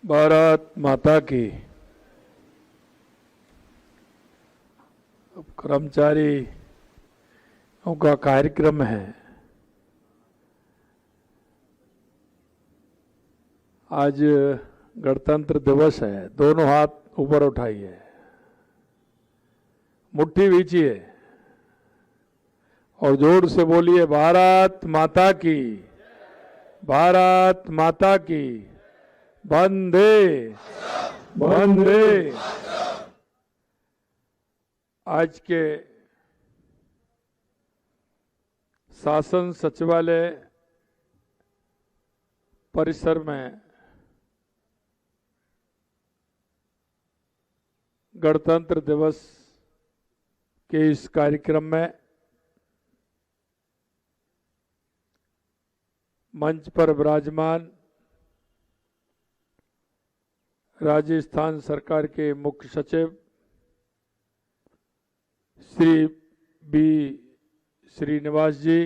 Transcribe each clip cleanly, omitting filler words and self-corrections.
भारत माता की। कर्मचारियों का कार्यक्रम है। आज गणतंत्र दिवस है। दोनों हाथ ऊपर उठाइए, मुट्ठी भींचिए और जोर से बोलिए, भारत माता की, भारत माता की, वंदे वंदे। आज के शासन सचिवालय परिसर में गणतंत्र दिवस के इस कार्यक्रम में मंच पर विराजमान राजस्थान सरकार के मुख्य सचिव श्री बी श्रीनिवास जी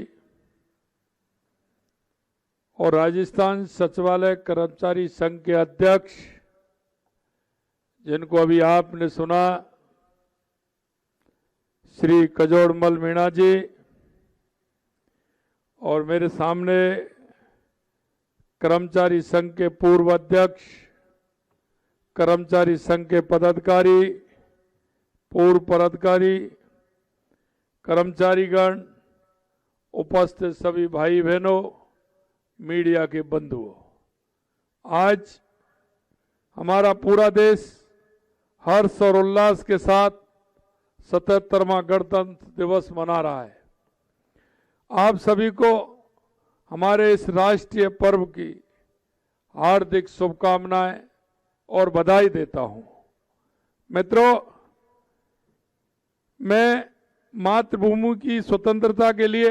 और राजस्थान सचिवालय कर्मचारी संघ के अध्यक्ष, जिनको अभी आपने सुना, श्री कजोड़मल मीणा जी, और मेरे सामने कर्मचारी संघ के पूर्व अध्यक्ष, कर्मचारी संघ के पदाधिकारी, पूर्व पदाधिकारी, कर्मचारीगण, उपस्थित सभी भाई बहनों, मीडिया के बंधुओं, आज हमारा पूरा देश हर्ष और उल्लास के साथ 77वां गणतंत्र दिवस मना रहा है। आप सभी को हमारे इस राष्ट्रीय पर्व की हार्दिक शुभकामनाएं और बधाई देता हूं। मित्रों, मैं मातृभूमि की स्वतंत्रता के लिए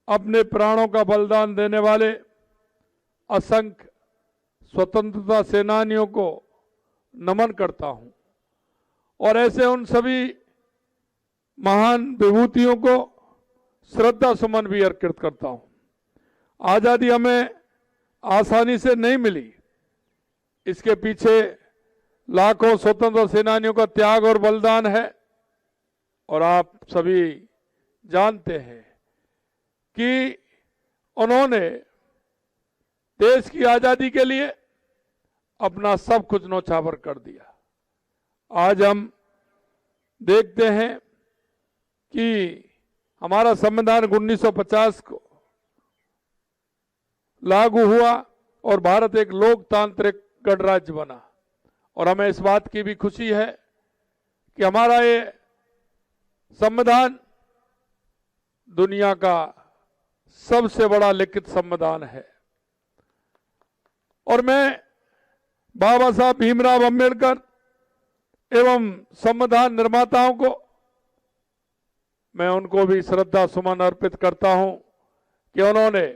अपने प्राणों का बलिदान देने वाले असंख्य स्वतंत्रता सेनानियों को नमन करता हूं और ऐसे उन सभी महान विभूतियों को श्रद्धा सुमन भी अर्पित करता हूं। आजादी हमें आसानी से नहीं मिली, इसके पीछे लाखों स्वतंत्रता सेनानियों का त्याग और बलिदान है। और आप सभी जानते हैं कि उन्होंने देश की आजादी के लिए अपना सब कुछ न्यौछावर कर दिया। आज हम देखते हैं कि हमारा संविधान 1950 को लागू हुआ और भारत एक लोकतांत्रिक गणराज्य बना। और हमें इस बात की भी खुशी है कि हमारा ये संविधान दुनिया का सबसे बड़ा लिखित संविधान है। और मैं बाबा साहब भीमराव अंबेडकर एवं संविधान निर्माताओं को, मैं उनको भी श्रद्धा सुमन अर्पित करता हूं कि उन्होंने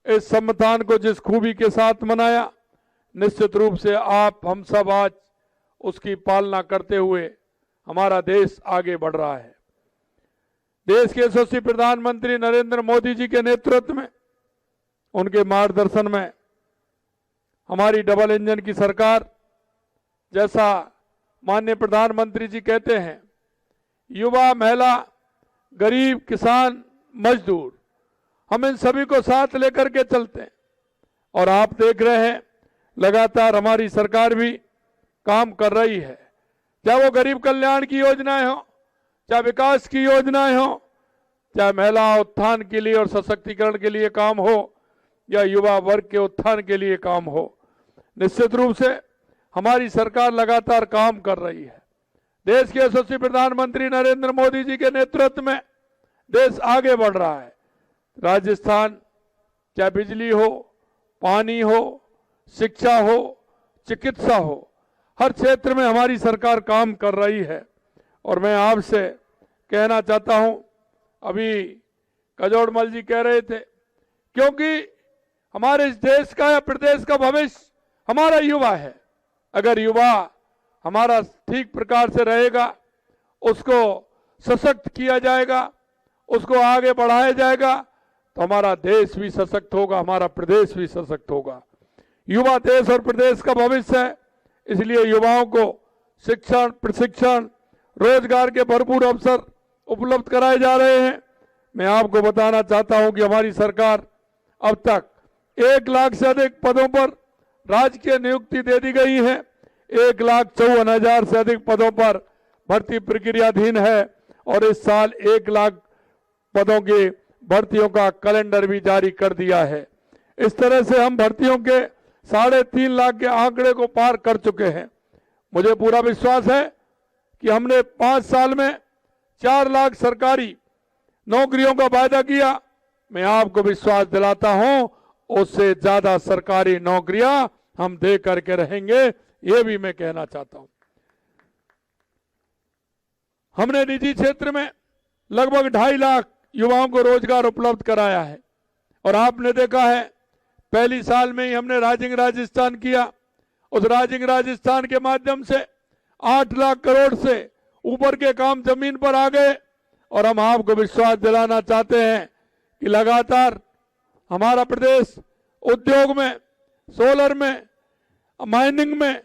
इस संविधान को जिस खूबी के साथ मनाया, निश्चित रूप से आप हम सब आज उसकी पालना करते हुए हमारा देश आगे बढ़ रहा है। देश के यशस्वी प्रधानमंत्री नरेंद्र मोदी जी के नेतृत्व में, उनके मार्गदर्शन में हमारी डबल इंजन की सरकार, जैसा माननीय प्रधानमंत्री जी कहते हैं, युवा, महिला, गरीब, किसान, मजदूर, हम इन सभी को साथ लेकर के चलते हैं। और आप देख रहे हैं लगातार हमारी सरकार भी काम कर रही है, चाहे वो गरीब कल्याण की योजनाएं हो, चाहे विकास की योजनाएं हो, चाहे महिला उत्थान के लिए और सशक्तिकरण के लिए काम हो, या युवा वर्ग के उत्थान के लिए काम हो। निश्चित रूप से हमारी सरकार लगातार काम कर रही है। देश के यशस्वी प्रधानमंत्री नरेंद्र मोदी जी के नेतृत्व में देश आगे बढ़ रहा है। राजस्थान, चाहे बिजली हो, पानी हो, शिक्षा हो, चिकित्सा हो, हर क्षेत्र में हमारी सरकार काम कर रही है। और मैं आपसे कहना चाहता हूं, अभी कजोड़मल जी कह रहे थे, क्योंकि हमारे इस देश का या प्रदेश का भविष्य हमारा युवा है। अगर युवा हमारा ठीक प्रकार से रहेगा, उसको सशक्त किया जाएगा, उसको आगे बढ़ाया जाएगा, तो हमारा देश भी सशक्त होगा, हमारा प्रदेश भी सशक्त होगा। युवा देश और प्रदेश का भविष्य है, इसलिए युवाओं को शिक्षण, प्रशिक्षण, रोजगार के भरपूर अवसर उपलब्ध कराए जा रहे हैं। मैं आपको बताना चाहता हूं कि हमारी सरकार अब तक 1 लाख से अधिक पदों पर राजकीय नियुक्ति दे दी गई है। 1,54,000 से अधिक पदों पर भर्ती प्रक्रियाधीन है और इस साल 1 लाख पदों की भर्तियों का कैलेंडर भी जारी कर दिया है। इस तरह से हम भर्तियों के 3.5 लाख के आंकड़े को पार कर चुके हैं। मुझे पूरा विश्वास है कि हमने 5 साल में 4 लाख सरकारी नौकरियों का वायदा किया। मैं आपको विश्वास दिलाता हूं उससे ज्यादा सरकारी नौकरियां हम दे करके रहेंगे, ये भी मैं कहना चाहता हूं। हमने निजी क्षेत्र में लगभग 2.5 लाख युवाओं को रोजगार उपलब्ध कराया है और आपने देखा है पहली साल में ही हमने राइजिंग राजस्थान किया। उस राइजिंग राजस्थान के माध्यम से 8 लाख करोड़ से ऊपर के काम जमीन पर आ गए और हम आपको विश्वास दिलाना चाहते हैं कि लगातार हमारा प्रदेश उद्योग में, सोलर में, माइनिंग में,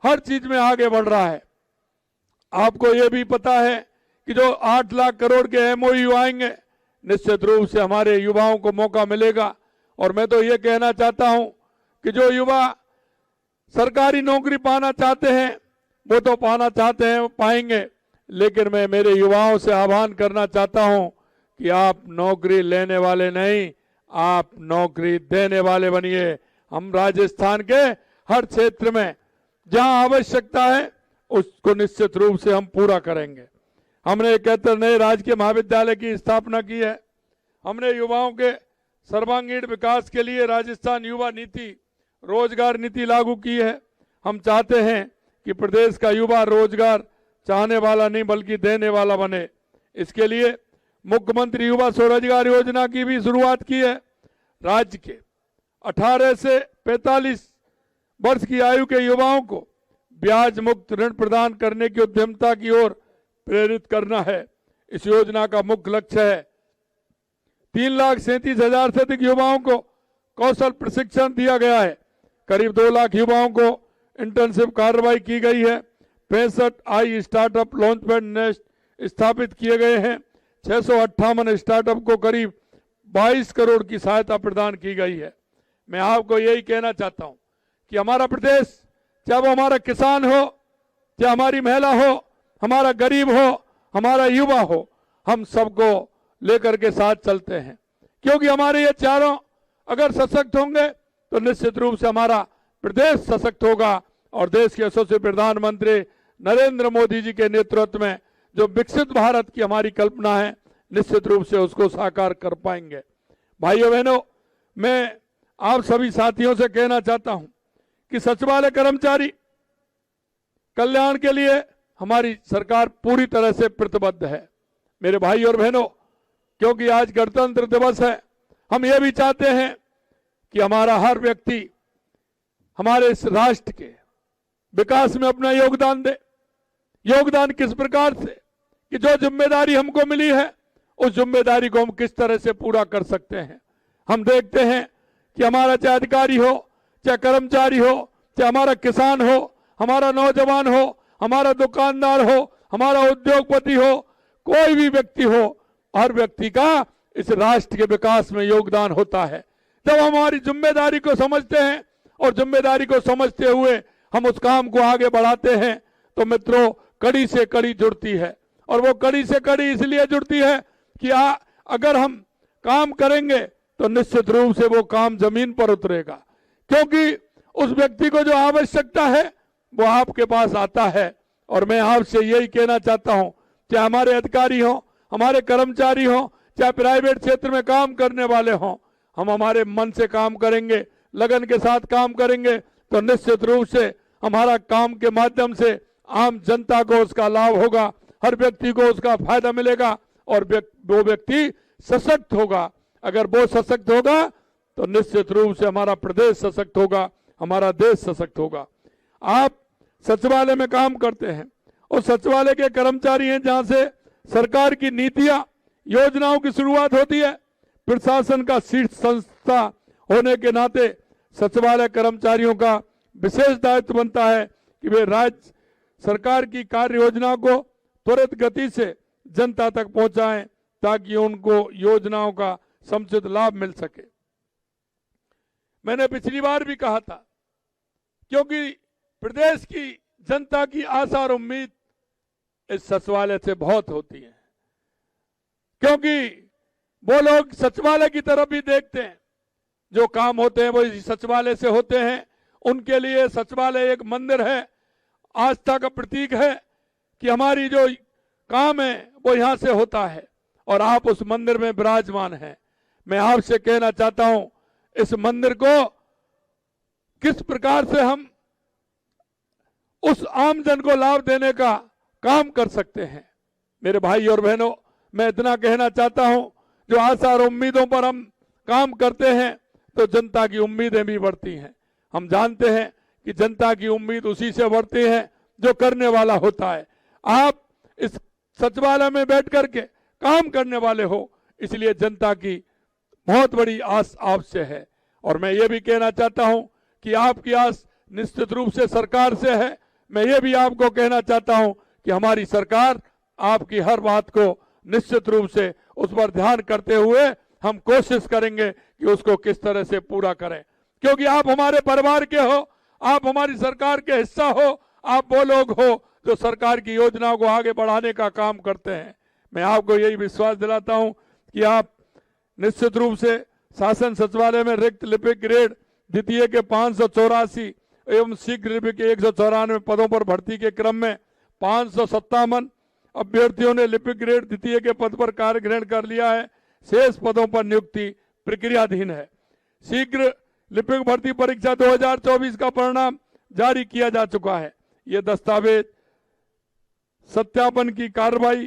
हर चीज में आगे बढ़ रहा है। आपको यह भी पता है कि जो 8 लाख करोड़ के एमओयू आएंगे, निश्चित रूप से हमारे युवाओं को मौका मिलेगा। और मैं तो ये कहना चाहता हूं कि जो युवा सरकारी नौकरी पाना चाहते हैं वो तो पाना चाहते हैं, वो पाएंगे, लेकिन मैं मेरे युवाओं से आह्वान करना चाहता हूं कि आप नौकरी लेने वाले नहीं, आप नौकरी देने वाले बनिए। हम राजस्थान के हर क्षेत्र में जहां आवश्यकता है उसको निश्चित रूप से हम पूरा करेंगे। हमने 71 नए राजकीय महाविद्यालय की स्थापना की है। हमने युवाओं के सर्वांगीण विकास के लिए राजस्थान युवा नीति, रोजगार नीति लागू की है। हम चाहते हैं कि प्रदेश का युवा रोजगार चाहने वाला नहीं बल्कि देने वाला बने। इसके लिए मुख्यमंत्री युवा स्वरोजगार योजना की भी शुरुआत की है। राज्य के 18 से 45 वर्ष की आयु के युवाओं को ब्याज मुक्त ऋण प्रदान करने की उद्यमता की ओर प्रेरित करना है। इस योजना का मुख्य लक्ष्य है 3,37,000 से अधिक युवाओं को कौशल प्रशिक्षण दिया गया है। करीब 2 लाख युवाओं को इंटर्नशिप कार्रवाई की गई है। 65 आई स्टार्टअप लॉन्च पैड नेस्ट स्थापित किए गए हैं। 658 स्टार्टअप को करीब 22 करोड़ की सहायता प्रदान की गई है। मैं आपको यही कहना चाहता हूं कि हमारा प्रदेश, चाहे वो हमारा किसान हो, चाहे हमारी महिला हो, हमारा गरीब हो, हमारा युवा हो, हम सबको लेकर के साथ चलते हैं, क्योंकि हमारे ये चारों अगर सशक्त होंगे तो निश्चित रूप से हमारा प्रदेश सशक्त होगा और देश के यशस्वी प्रधानमंत्री नरेंद्र मोदी जी के नेतृत्व में जो विकसित भारत की हमारी कल्पना है, निश्चित रूप से उसको साकार कर पाएंगे। भाइयों बहनों, मैं आप सभी साथियों से कहना चाहता हूं कि सचिवालय कर्मचारी कल्याण के लिए हमारी सरकार पूरी तरह से प्रतिबद्ध है। मेरे भाई और बहनों, क्योंकि आज गणतंत्र दिवस है, हम ये भी चाहते हैं कि हमारा हर व्यक्ति हमारे इस राष्ट्र के विकास में अपना योगदान दे। योगदान किस प्रकार से कि जो जिम्मेदारी हमको मिली है उस जिम्मेदारी को हम किस तरह से पूरा कर सकते हैं। हम देखते हैं कि हमारा चाहे अधिकारी हो, चाहे कर्मचारी हो, चाहे हमारा किसान हो, हमारा नौजवान हो, हमारा दुकानदार हो, हमारा उद्योगपति हो, कोई भी व्यक्ति हो, हर व्यक्ति का इस राष्ट्र के विकास में योगदान होता है। जब हम हमारी जिम्मेदारी को समझते हैं और जिम्मेदारी को समझते हुए हम उस काम को आगे बढ़ाते हैं तो मित्रों, कड़ी से कड़ी जुड़ती है। और वो कड़ी से कड़ी इसलिए जुड़ती है कि अगर हम काम करेंगे तो निश्चित रूप से वो काम जमीन पर उतरेगा, क्योंकि उस व्यक्ति को जो आवश्यकता है वो आपके पास आता है। और मैं आपसे यही कहना चाहता हूं, चाहे हमारे अधिकारी हो, हमारे कर्मचारी हो, चाहे प्राइवेट क्षेत्र में काम करने वाले हों, हम हमारे मन से काम करेंगे, लगन के साथ काम करेंगे तो निश्चित रूप से हमारा काम के माध्यम से आम जनता को उसका लाभ होगा, हर व्यक्ति को उसका फायदा मिलेगा और वो व्यक्ति सशक्त होगा। अगर वो सशक्त होगा तो निश्चित रूप से हमारा प्रदेश सशक्त होगा, हमारा देश सशक्त होगा। आप सचिवालय में काम करते हैं और सचिवालय के कर्मचारी हैं जहां से सरकार की नीतियां, योजनाओं की शुरुआत होती है। प्रशासन का शीर्ष संस्था होने के नाते सचिवालय कर्मचारियों का विशेष दायित्व बनता है कि वे राज्य सरकार की कार्य योजना को त्वरित गति से जनता तक पहुंचाएं ताकि उनको योजनाओं का समुचित लाभ मिल सके। मैंने पिछली बार भी कहा था, क्योंकि प्रदेश की जनता की आशा और उम्मीद इस सचिवालय से बहुत होती है, क्योंकि वो लोग सचिवालय की तरफ भी देखते हैं, जो काम होते हैं वो इस सचिवालय से होते हैं। उनके लिए सचिवालय एक मंदिर है, आस्था का प्रतीक है कि हमारी जो काम है वो यहां से होता है और आप उस मंदिर में विराजमान हैं। मैं आपसे कहना चाहता हूं, इस मंदिर को किस प्रकार से हम उस आम जन को लाभ देने का काम कर सकते हैं। मेरे भाई और बहनों, मैं इतना कहना चाहता हूं, जो आशा और उम्मीदों पर हम काम करते हैं तो जनता की उम्मीदें भी बढ़ती हैं। हम जानते हैं कि जनता की उम्मीद उसी से बढ़ती है जो करने वाला होता है। आप इस सचिवालय में बैठ करके काम करने वाले हो, इसलिए जनता की बहुत बड़ी आस आपसे है। और मैं ये भी कहना चाहता हूं कि आपकी आस निश्चित रूप से सरकार से है। मैं ये भी आपको कहना चाहता हूं कि हमारी सरकार आपकी हर बात को निश्चित रूप से उस पर ध्यान करते हुए हम कोशिश करेंगे कि उसको किस तरह से पूरा करें, क्योंकि आप हमारे परिवार के हो, आप हमारी सरकार के हिस्सा हो, आप वो लोग हो जो सरकार की योजनाओं को आगे बढ़ाने का काम करते हैं। मैं आपको यही विश्वास दिलाता हूं कि आप निश्चित रूप से शासन सचिवालय में रिक्त लिपिक ग्रेड द्वितीय के 584 एवं शीघ्र लिपिक के 194 पदों पर भर्ती के क्रम में 557 अभ्यर्थियों ने लिपिक ग्रेड द्वितीय के पद पर कार्य ग्रहण कर लिया है। शेष पदों पर नियुक्ति प्रक्रियाधीन है। शीघ्र लिपिक भर्ती परीक्षा 2024 का परिणाम जारी किया जा चुका है। ये दस्तावेज सत्यापन की कार्रवाई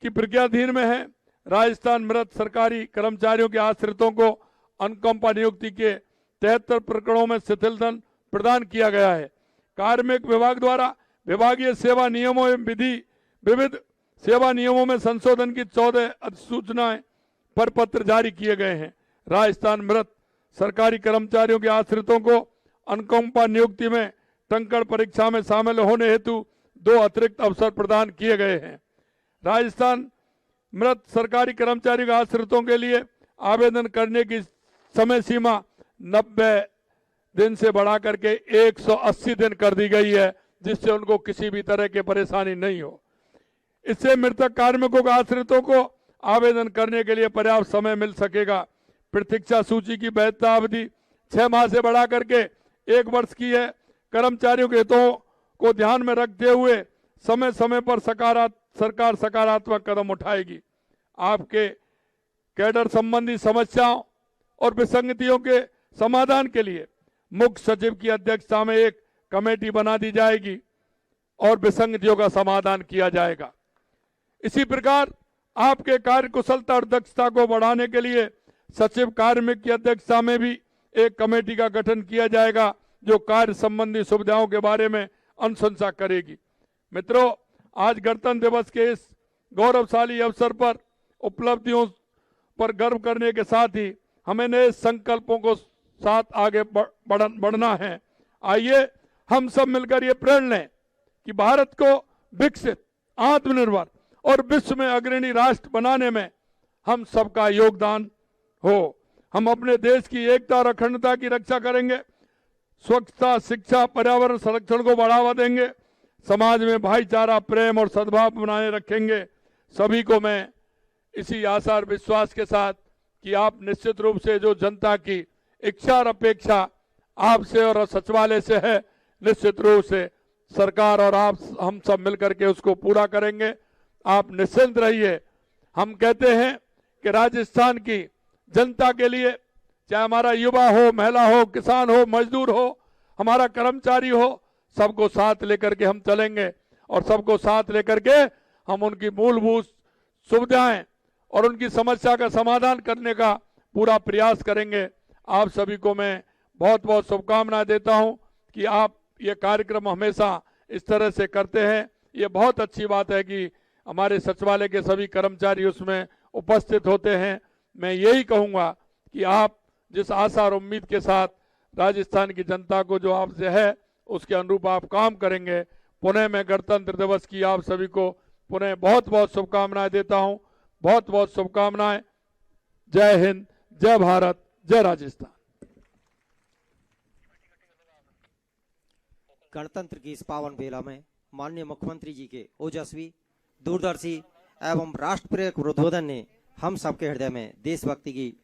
की प्रक्रियाधीन में है। राजस्थान मृत सरकारी कर्मचारियों के आश्रितों को अनुकंपा नियुक्ति के 73 प्रकरणों में शिथिलता प्रदान किया गया है। कार्मिक विभाग द्वारा विभागीय सेवा नियमों एवं विविध सेवा नियमों में संशोधन की 14 अधिसूचनाएं पर पत्र जारी किए गए हैं। राजस्थान मृत सरकारी कर्मचारियों के आश्रितों को अनुकंपा नियुक्ति में टंकण परीक्षा में शामिल होने हेतु 2 अतिरिक्त अवसर प्रदान किए गए हैं। राजस्थान मृत सरकारी कर्मचारियों के आश्रितों के लिए आवेदन करने की समय सीमा 90 दिन से बढ़ा करके 180 दिन कर दी गई है, जिससे उनको किसी भी तरह की परेशानी नहीं हो। इससे मृतक कार्मिकों के आश्रितों को आवेदन करने के लिए पर्याप्त समय मिल सकेगा। प्रतीक्षा सूची की वैधता अवधि 6 माह से बढ़ा करके 1 वर्ष की है। कर्मचारियों के हितों को ध्यान में रखते हुए समय समय पर सरकार सकारात्मक कदम उठाएगी। आपके कैडर संबंधी समस्याओं और विसंगतियों के समाधान के लिए मुख्य सचिव की अध्यक्षता में एक कमेटी बना दी जाएगी और विसंगतियों का समाधान किया जाएगा। इसी प्रकार आपके कार्य कुशलता और दक्षता को बढ़ाने के लिए सचिव कार्मिक की अध्यक्षता में भी एक कमेटी का गठन किया जाएगा, जो कार्य संबंधी सुविधाओं के बारे में अनुशंसा करेगी। मित्रों, आज गणतंत्र दिवस के इस गौरवशाली अवसर पर उपलब्धियों पर गर्व करने के साथ ही हमें नए संकल्पों को साथ आगे बढ़ना है। आइए हम सब मिलकर ये प्रण लें कि भारत को विकसित, आत्मनिर्भर और विश्व में अग्रणी राष्ट्र बनाने में हम सबका योगदान हो। हम अपने देश की एकता और अखंडता की रक्षा करेंगे, स्वच्छता, शिक्षा, पर्यावरण संरक्षण को बढ़ावा देंगे, समाज में भाईचारा, प्रेम और सद्भाव बनाए रखेंगे। सभी को मैं इसी आशा और विश्वास के साथ कि आप निश्चित रूप से जो जनता की इच्छा और अपेक्षा आपसे और सचिवालय से है, निश्चित रूप से सरकार और आप हम सब मिलकर के उसको पूरा करेंगे। आप निश्चिंत रहिए। हम कहते हैं कि राजस्थान की जनता के लिए, चाहे हमारा युवा हो, महिला हो, किसान हो, मजदूर हो, हमारा कर्मचारी हो, सबको साथ लेकर के हम चलेंगे और सबको साथ लेकर के हम उनकी मूलभूत सुविधाएं और उनकी समस्या का समाधान करने का पूरा प्रयास करेंगे। आप सभी को मैं बहुत बहुत शुभकामनाएं देता हूं कि आप ये कार्यक्रम हमेशा इस तरह से करते हैं। ये बहुत अच्छी बात है कि हमारे सचिवालय के सभी कर्मचारी उसमें उपस्थित होते हैं। मैं यही कहूंगा कि आप जिस आशा और उम्मीद के साथ राजस्थान की जनता को जो आपसे है उसके अनुरूप आप काम करेंगे। पुनः मैं गणतंत्र दिवस की आप सभी को पुनः बहुत बहुत शुभकामनाएं देता हूं। बहुत बहुत शुभकामनाएं। जय हिंद, जय भारत, जय राजस्थान। गणतंत्र की इस पावन बेला में माननीय मुख्यमंत्री जी के ओजस्वी, दूरदर्शी एवं राष्ट्रप्रेरक उद्बोधन ने हम सबके हृदय में देशभक्ति की